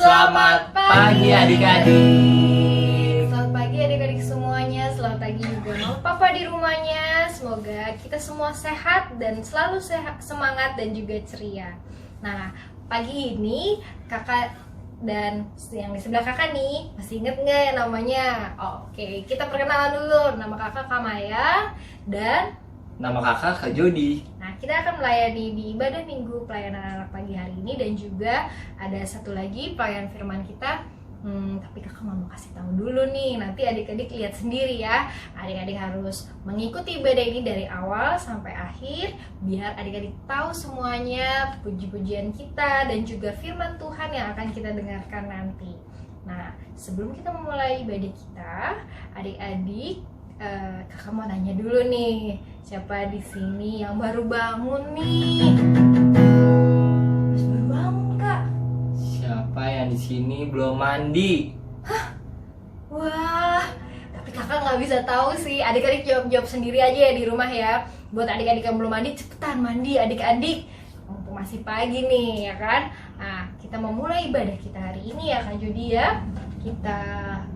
Selamat pagi adik-adik. Selamat pagi adik-adik semuanya. Selamat pagi juga mama papa di rumahnya. Semoga kita semua sehat dan selalu semangat dan juga ceria. Nah, pagi ini kakak dan yang di sebelah kakak nih, masih inget nggak ya namanya? Oke, kita perkenalan dulu. Nama kakak Kamaya dan Nama kakak Kak Jody. nah, kita akan melayani di ibadah minggu pelayanan anak pagi hari ini, dan juga ada satu lagi pelayanan firman kita. Tapi kakak mau kasih tahu dulu nih, nanti adik-adik lihat sendiri ya. Adik-adik harus mengikuti ibadah ini dari awal sampai akhir, biar adik-adik tahu semuanya puji-pujian kita dan juga firman Tuhan yang akan kita dengarkan nanti. Nah, sebelum kita memulai ibadah kita, adik-adik, kakak mau nanya dulu nih, siapa di sini yang baru bangun nih? Mas baru bangun kak? Siapa yang di sini belum mandi? Wah, tapi kakak nggak bisa tahu sih. Adik-adik jawab sendiri aja ya di rumah ya. Buat adik-adik yang belum mandi, cepetan mandi adik-adik. Mumpung masih pagi nih ya kan. Nah, kita memulai ibadah kita hari ini ya Kak Jody ya. Kita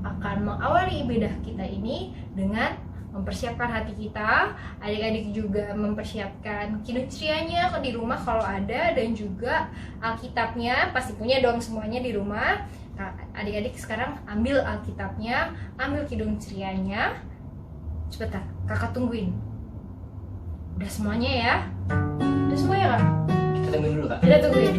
akan mengawali ibadah kita ini dengan mempersiapkan hati kita. Adik-adik juga mempersiapkan kidung cerianya di rumah kalau ada, dan juga Alkitabnya pasti punya dong semuanya di rumah. Nah, adik-adik sekarang ambil Alkitabnya, ambil kidung cerianya. Sebentar, kakak tungguin. Udah semuanya ya? Udah semuanya kak? Kita tungguin dulu kak. Kita tungguin.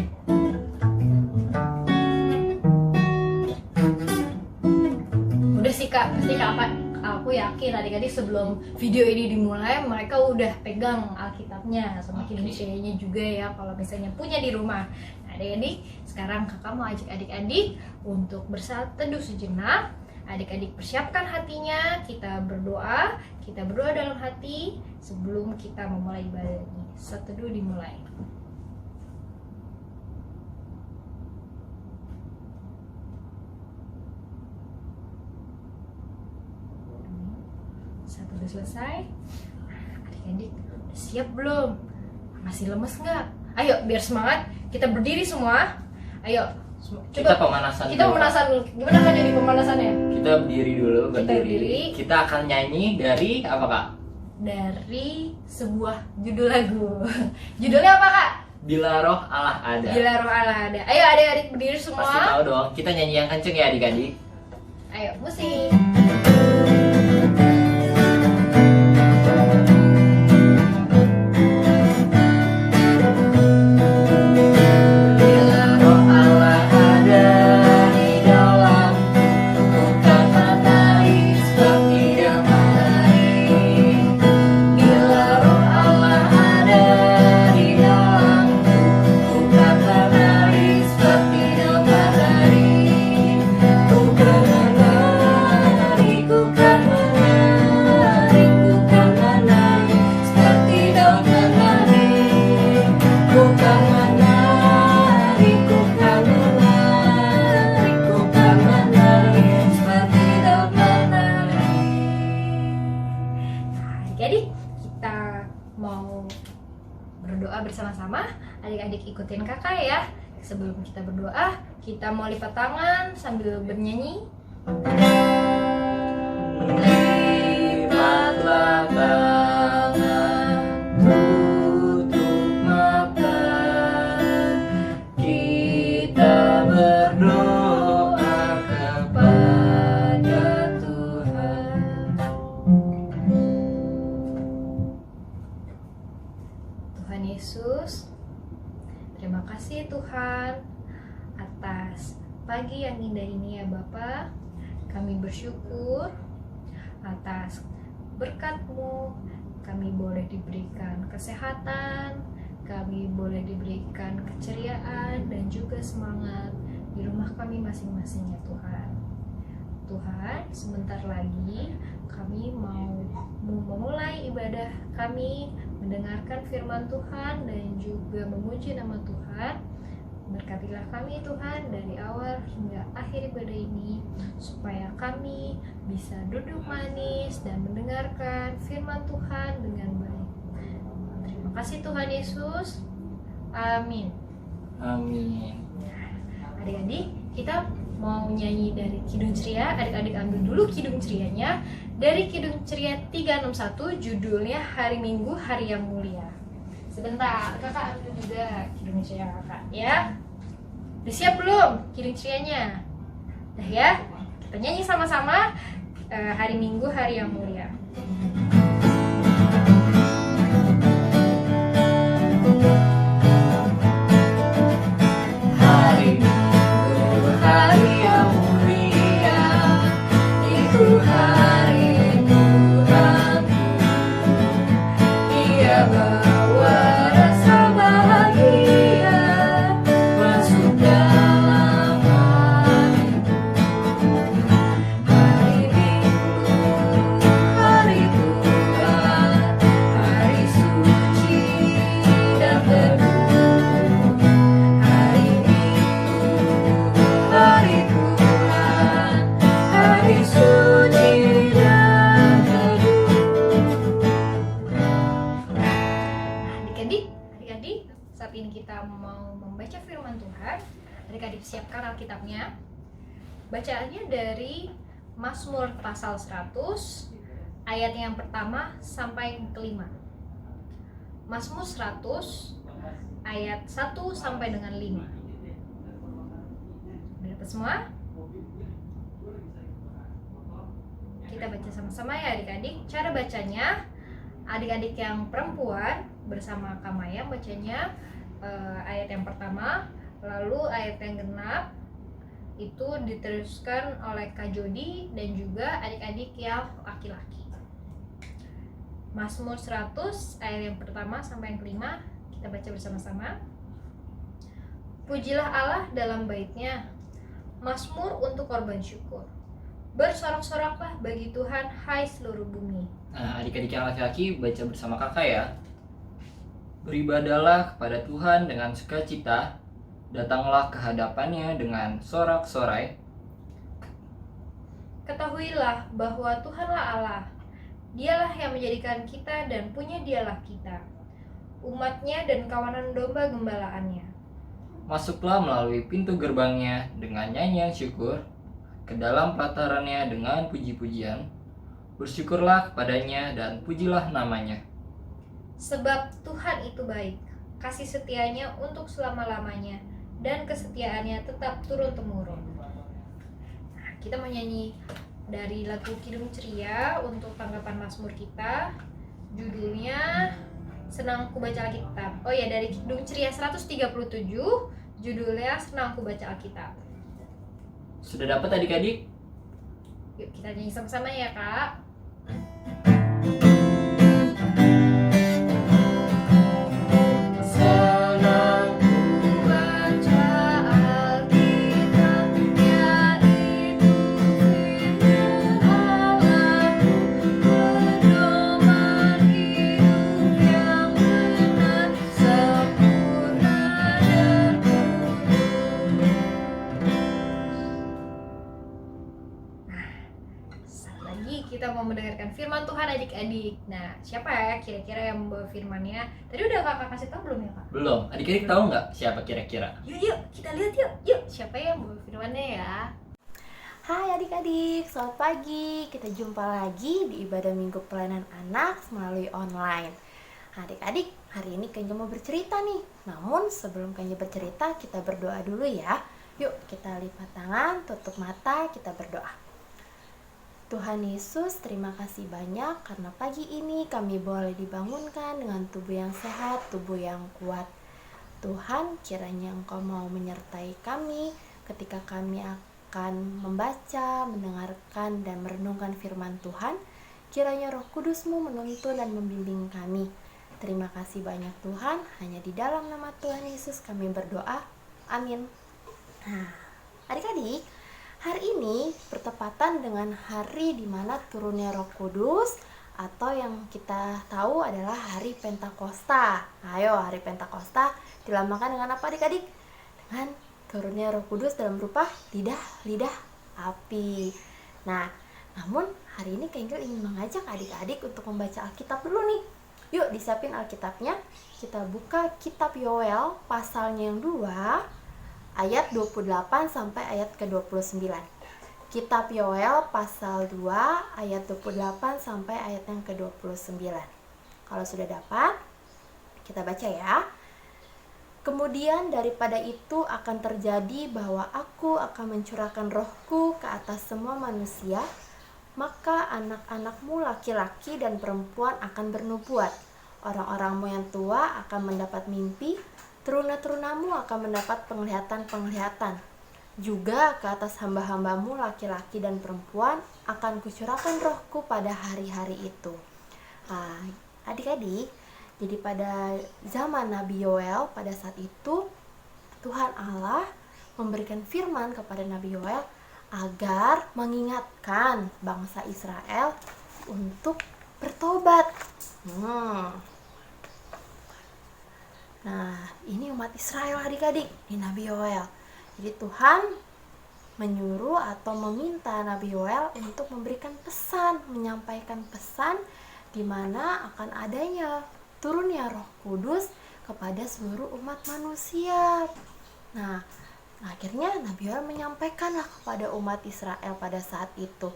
Udah sih kak, pasti kakak, aku yakin adik-adik sebelum video ini dimulai mereka udah pegang Alkitabnya sama kidung cerianya juga ya, kalau misalnya punya di rumah. Nah, adik-adik, sekarang kakak mau ajak adik-adik untuk bersaat teduh sejenak. Adik-adik persiapkan hatinya, kita berdoa dalam hati sebelum kita memulai ibadah ini. Saat teduh dimulai. Satu udah selesai. Adik-adik udah siap belum? Masih lemes nggak? Ayo biar semangat, kita berdiri semua. Ayo Kita pemanasan Kita dulu, pemanasan dulu. Gimana kan jadi pemanasannya? Kita berdiri dulu, Kita berdiri. Kita akan nyanyi dari apa kak? Dari sebuah judul lagu. Judulnya apa kak? Bila Roh Allah Ada. Bila Roh Allah Ada. Ayo adik-adik berdiri semua. Pasti tahu dong. Kita nyanyi yang kenceng ya adik-adik. Ayo musik. Bila Roh Allah ada di kita mau berdoa bersama-sama. Adik-adik ikutin kakak ya. Sebelum kita berdoa, kita mau lipat tangan sambil bernyanyi. Lipatlah tangan, tutup mata, kita berdoa kepada Tuhan. Tuhan Yesus, terima kasih Tuhan atas pagi yang indah ini ya Bapa. Kami bersyukur atas berkat-Mu. Kami boleh diberikan kesehatan, kami boleh diberikan keceriaan dan juga semangat di rumah kami masing-masing ya Tuhan. Tuhan, sebentar lagi kami mau memulai ibadah kami, mendengarkan firman Tuhan dan juga memuji nama Tuhan. Berkatilah kami Tuhan dari awal hingga akhir ibadah ini, supaya kami bisa duduk manis dan mendengarkan firman Tuhan dengan baik. Terima kasih Tuhan Yesus. Amin. Amin. Adik-adik, kita mau nyanyi dari Kidung Ceria. Adik-adik ambil dulu Kidung Cerianya. Dari Kidung Ceria 361, judulnya Hari Minggu Hari yang Mulia. Sebentar, kakak ambil juga Kidung Ceria kakak ya. Udah siap belum Kidung Cerianya? Udah ya? Kita nyanyi sama-sama Hari Minggu Hari yang Mulia. Hari Minggu, hari yang mulia, itu hari Tuhanku. Ia bawa rasa bahagia masuk dalam hatiku. Hari Minggu, hari Tuhan, hari suci dan teduh. Hari Minggu, hari Tuhan, hari suci dan teduh. Adik-adik, saat ini kita mau membaca firman Tuhan. Adik-adik siapkan Alkitabnya. Bacaannya dari Mazmur pasal 100 ayat yang pertama sampai kelima. Mazmur 100 ayat 1 sampai dengan 5. Udah dapat semua? Kita baca sama-sama ya adik-adik. Cara bacanya, adik-adik yang perempuan bersama Kak Maya bacanya ayat yang pertama, lalu ayat yang genap itu diteruskan oleh Kak Jody dan juga adik-adik yang laki-laki. Mazmur 100 ayat yang pertama sampai yang kelima, kita baca bersama-sama. Pujilah Allah dalam baitnya, Mazmur untuk korban syukur. Bersorak-soraklah bagi Tuhan, hai seluruh bumi. Nah, adik-adik yang laki-laki baca bersama kakak ya. Beribadahlah kepada Tuhan dengan sukacita, datanglah ke hadapannya dengan sorak-sorai. Ketahuilah bahwa Tuhanlah Allah, Dialah yang menjadikan kita dan punya Dialah kita, umatnya dan kawanan domba gembalaannya. Masuklah melalui pintu gerbangnya dengan nyanyian syukur, ke dalam pelatarannya dengan puji-pujian. Bersyukurlah kepadanya dan pujilah namanya. Sebab Tuhan itu baik, kasih setianya untuk selama-lamanya, dan kesetiaannya tetap turun-temurun. Nah, kita mau nyanyi dari lagu Kidung Ceria untuk tanggapan Mazmur kita. Judulnya Senang Ku Baca Alkitab. Oh ya, dari Kidung Ceria 137, judulnya Senang Ku Baca Alkitab. Sudah dapat adik-adik? Yuk kita nyanyi sama-sama ya Kak. Senang ku Baca Alkitab, yaitu firman Allah-Ku, pedoman hidup yang benar, sempurna dan kudus. Saat lagi kita mau firman adik-adik. Nah, siapa ya kira-kira yang membawa firmannya? Tadi udah kakak kasih tahu belum ya kak? Belum. Adik-adik tahu nggak siapa kira-kira? Yuk kita lihat yuk siapa yang membawa firmannya ya? Hai adik-adik, selamat pagi. Kita jumpa lagi di ibadah minggu pelayanan anak melalui online. Adik-adik, hari ini Kenjo mau bercerita nih. Namun sebelum Kenjo bercerita, kita berdoa dulu ya. Yuk kita lipat tangan, tutup mata, kita berdoa. Tuhan Yesus, terima kasih banyak karena pagi ini kami boleh dibangunkan dengan tubuh yang sehat, tubuh yang kuat. Tuhan, kiranya Engkau mau menyertai kami ketika kami akan membaca, mendengarkan, dan merenungkan firman Tuhan. Kiranya Roh Kudus-Mu menuntun dan membimbing kami. Terima kasih banyak Tuhan, hanya di dalam nama Tuhan Yesus kami berdoa. Amin. Nah, adik-adik, hari ini bertepatan dengan hari di mana turunnya Roh Kudus, atau yang kita tahu adalah hari Pentakosta. Ayo, hari Pentakosta dilambangkan dengan apa adik-adik? Dengan turunnya Roh Kudus dalam berupa lidah api. Nah, namun hari ini Kenjo ingin mengajak adik-adik untuk membaca Alkitab dulu nih. Yuk disiapin Alkitabnya. Kita buka kitab Yoel pasalnya yang 2 ayat 28 sampai ayat ke-29. Kitab Yoel pasal 2 ayat 28 sampai ayat yang ke-29. Kalau sudah dapat, kita baca ya. Kemudian daripada itu akan terjadi bahwa aku akan mencurahkan rohku ke atas semua manusia, maka anak-anakmu laki-laki dan perempuan akan bernubuat. Orang-orangmu yang tua akan mendapat mimpi, teruna-terunamu akan mendapat penglihatan-penglihatan. Juga ke atas hamba-hambamu laki-laki dan perempuan akan kucurahkan rohku pada hari-hari itu. Nah, adik-adik, jadi pada zaman Nabi Yoel pada saat itu Tuhan Allah memberikan firman kepada Nabi Yoel agar mengingatkan bangsa Israel untuk bertobat. Nah, ini umat Israel adik-adik di Nabi Yoel. Jadi Tuhan menyuruh atau meminta Nabi Yoel untuk memberikan pesan, menyampaikan pesan di mana akan adanya turunnya Roh Kudus kepada seluruh umat manusia. Nah, akhirnya Nabi Yoel menyampaikanlah kepada umat Israel pada saat itu.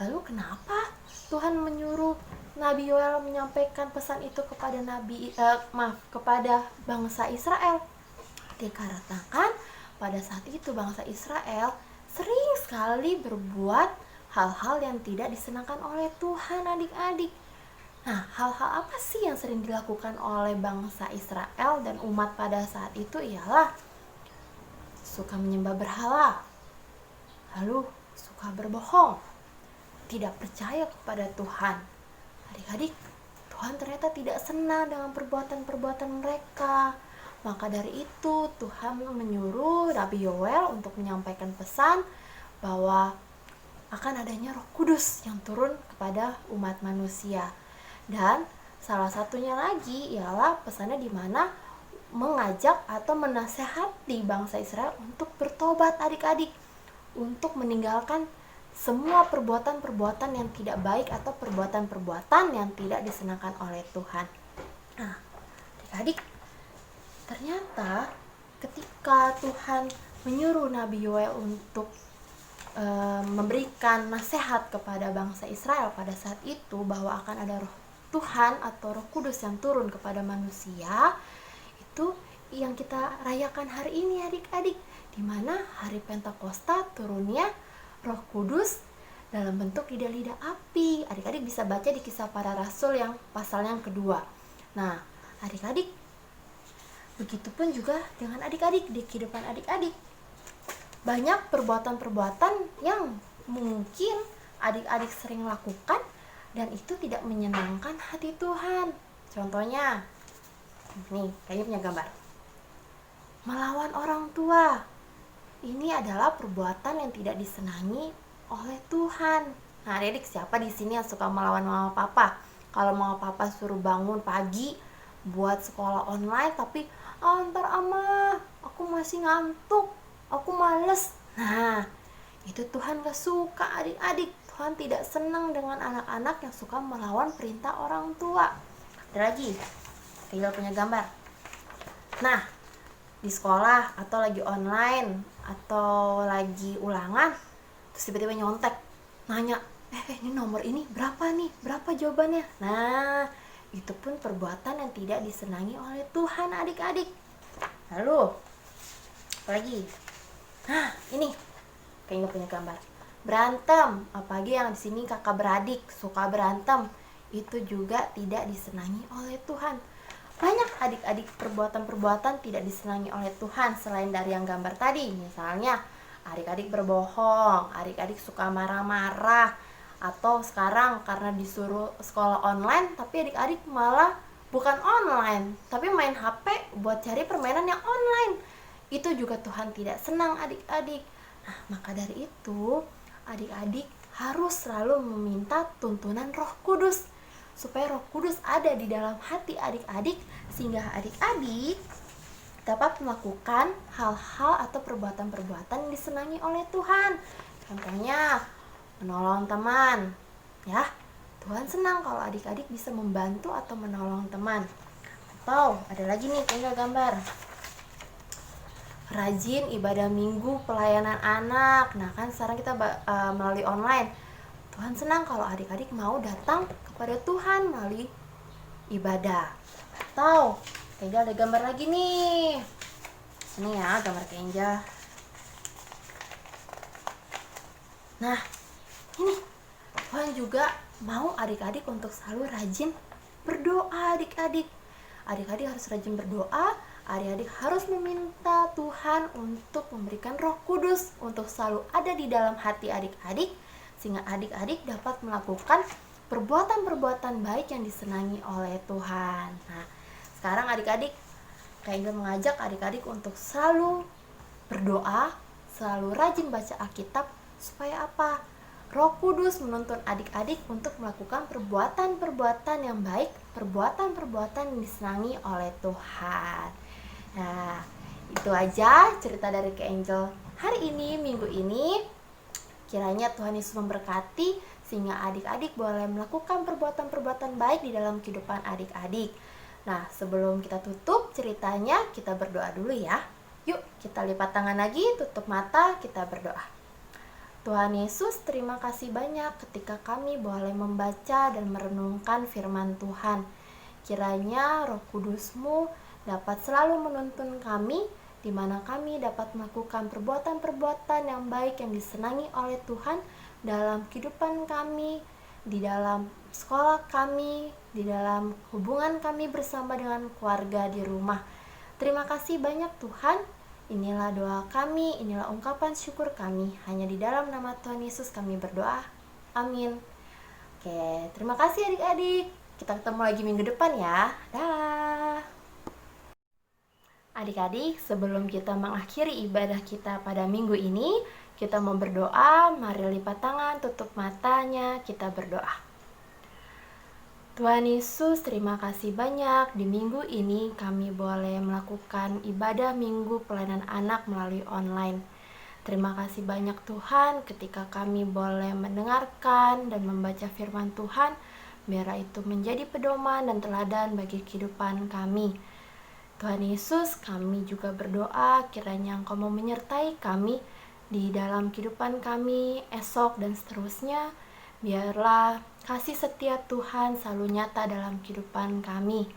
Lalu kenapa Tuhan menyuruh Nabi Yoel menyampaikan pesan itu kepada kepada bangsa Israel? Dikarenakan pada saat itu bangsa Israel sering sekali berbuat hal-hal yang tidak disenangkan oleh Tuhan adik-adik. Nah, hal-hal apa sih yang sering dilakukan oleh bangsa Israel dan umat pada saat itu ialah suka menyembah berhala, lalu suka berbohong, tidak percaya kepada Tuhan. Adik-adik, Tuhan ternyata tidak senang dengan perbuatan-perbuatan mereka. Maka dari itu Tuhan menyuruh Nabi Yoel untuk menyampaikan pesan bahwa akan adanya Roh Kudus yang turun kepada umat manusia. Dan salah satunya lagi ialah pesannya di mana mengajak atau menasehati bangsa Israel untuk bertobat adik-adik, untuk meninggalkan semua perbuatan-perbuatan yang tidak baik atau perbuatan-perbuatan yang tidak disenangkan oleh Tuhan. Nah, adik-adik, ternyata ketika Tuhan menyuruh Nabi Yoel untuk memberikan nasihat kepada bangsa Israel pada saat itu bahwa akan ada Roh Tuhan atau Roh Kudus yang turun kepada manusia, itu yang kita rayakan hari ini adik-adik, di mana hari Pentakosta turunnya Roh Kudus dalam bentuk lidah-lidah api. Adik-adik bisa baca di Kisah Para Rasul yang pasal yang kedua. Nah, adik-adik, begitupun juga dengan adik-adik di kehidupan adik-adik. Banyak perbuatan-perbuatan yang mungkin adik-adik sering lakukan dan itu tidak menyenangkan hati Tuhan. Contohnya, nih, kayaknya punya gambar. Melawan orang tua. Ini adalah perbuatan yang tidak disenangi oleh Tuhan. Nah, adik-adik, siapa di sini yang suka melawan mama papa? Kalau mama papa suruh bangun pagi buat sekolah online, tapi ntar ama, aku masih ngantuk, aku males. Nah, itu Tuhan gak suka adik-adik. Tuhan tidak senang dengan anak-anak yang suka melawan perintah orang tua. Ada lagi, Kayla punya gambar. Nah, di sekolah atau lagi online atau lagi ulangan, terus tiba-tiba nyontek, nanya, ini nomor ini berapa nih? Berapa jawabannya? Nah, itu pun perbuatan yang tidak disenangi oleh Tuhan, adik-adik. Lalu, apa lagi? Nah, ini kayaknya punya gambar. Berantem, apalagi yang di sini kakak beradik suka berantem, itu juga tidak disenangi oleh Tuhan. Banyak adik-adik perbuatan-perbuatan tidak disenangi oleh Tuhan selain dari yang gambar tadi. Misalnya, adik-adik berbohong, adik-adik suka marah-marah, atau sekarang karena disuruh sekolah online, tapi adik-adik malah bukan online, tapi main HP buat cari permainan yang online. Itu juga Tuhan tidak senang, adik-adik. Nah, maka dari itu, adik-adik harus selalu meminta tuntunan Roh Kudus, supaya Roh Kudus ada di dalam hati adik-adik, sehingga adik-adik dapat melakukan hal-hal atau perbuatan-perbuatan yang disenangi oleh Tuhan. Contohnya, menolong teman. Ya, Tuhan senang kalau adik-adik bisa membantu atau menolong teman. Atau ada lagi nih, tinggal gambar. Rajin ibadah minggu pelayanan anak. Nah, kan sekarang kita melalui online. Tuhan senang kalau adik-adik mau datang kepada Tuhan melalui ibadah. Atau Kenja ada gambar lagi nih. Ini ya gambar Kenja. Nah, ini Tuhan juga mau adik-adik untuk selalu rajin berdoa. Adik-adik harus rajin berdoa. Adik-adik harus meminta Tuhan untuk memberikan Roh Kudus untuk selalu ada di dalam hati adik-adik, sehingga adik-adik dapat melakukan perbuatan-perbuatan baik yang disenangi oleh Tuhan. Nah, sekarang adik-adik, Kayla mengajak adik-adik untuk selalu berdoa, selalu rajin baca Alkitab, supaya apa? Roh Kudus menuntun adik-adik untuk melakukan perbuatan-perbuatan yang baik, perbuatan-perbuatan yang disenangi oleh Tuhan. Nah, itu aja cerita dari Kak Angel hari ini, minggu ini. Kiranya Tuhan Yesus memberkati sehingga adik-adik boleh melakukan perbuatan-perbuatan baik di dalam kehidupan adik-adik. Nah, sebelum kita tutup ceritanya, kita berdoa dulu ya. Yuk, kita lipat tangan lagi, tutup mata, kita berdoa. Tuhan Yesus, terima kasih banyak ketika kami boleh membaca dan merenungkan firman Tuhan. Kiranya Roh Kudus-Mu dapat selalu menuntun kami, di mana kami dapat melakukan perbuatan-perbuatan yang baik yang disenangi oleh Tuhan dalam kehidupan kami, di dalam sekolah kami, di dalam hubungan kami bersama dengan keluarga di rumah. Terima kasih banyak Tuhan. Inilah doa kami, inilah ungkapan syukur kami. Hanya di dalam nama Tuhan Yesus kami berdoa. Amin. Oke, terima kasih adik-adik. Kita ketemu lagi minggu depan ya. Dah. Adik-adik, sebelum kita mengakhiri ibadah kita pada minggu ini, kita mau berdoa. Mari lipat tangan, tutup matanya, kita berdoa. Tuhan Yesus, terima kasih banyak. Di minggu ini kami boleh melakukan ibadah minggu pelayanan anak melalui online. Terima kasih banyak Tuhan ketika kami boleh mendengarkan dan membaca firman Tuhan, biar itu menjadi pedoman dan teladan bagi kehidupan kami. Tuhan Yesus, kami juga berdoa kiranya Engkau mau menyertai kami di dalam kehidupan kami esok dan seterusnya. Biarlah kasih setia Tuhan selalu nyata dalam kehidupan kami.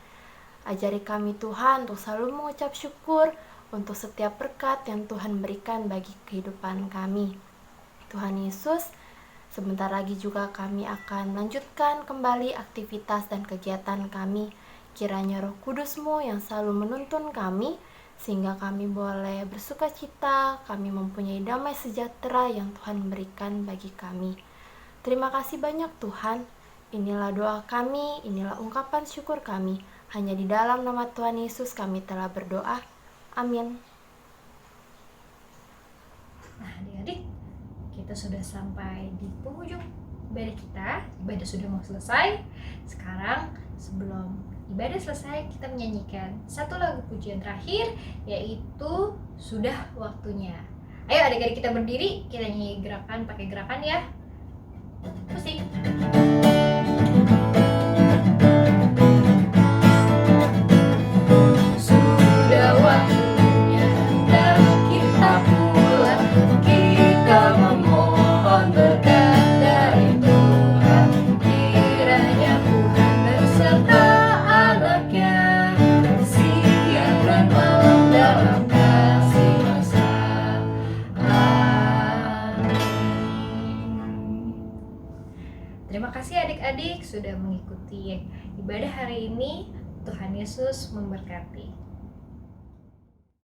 Ajari kami Tuhan untuk selalu mengucap syukur untuk setiap berkat yang Tuhan berikan bagi kehidupan kami. Tuhan Yesus, sebentar lagi juga kami akan lanjutkan kembali aktivitas dan kegiatan kami. Kiranya Roh Kudus-Mu yang selalu menuntun kami, sehingga kami boleh bersuka cita, kami mempunyai damai sejahtera yang Tuhan berikan bagi kami. Terima kasih banyak Tuhan. Inilah doa kami, inilah ungkapan syukur kami. Hanya di dalam nama Tuhan Yesus kami telah berdoa. Amin. Nah, adik-adik, kita sudah sampai di penghujung ibadah kita. Ibadah sudah mau selesai. Sekarang, sebelum ibadah selesai, kita menyanyikan satu lagu pujian terakhir, yaitu Sudah Waktunya. Ayo adik-adik kita berdiri, kita nyanyi gerakan pakai gerakan ya. Musik. Sudah waktunya hendak kita pulang, kita memohon berkat dari Tuhan. Kiranya Tuhan berserta anaknya, siang dan malam dalam kasih masa. Amin. Terima kasih adik-adik sudah mengikuti ibadah hari ini. Tuhan Yesus memberkati.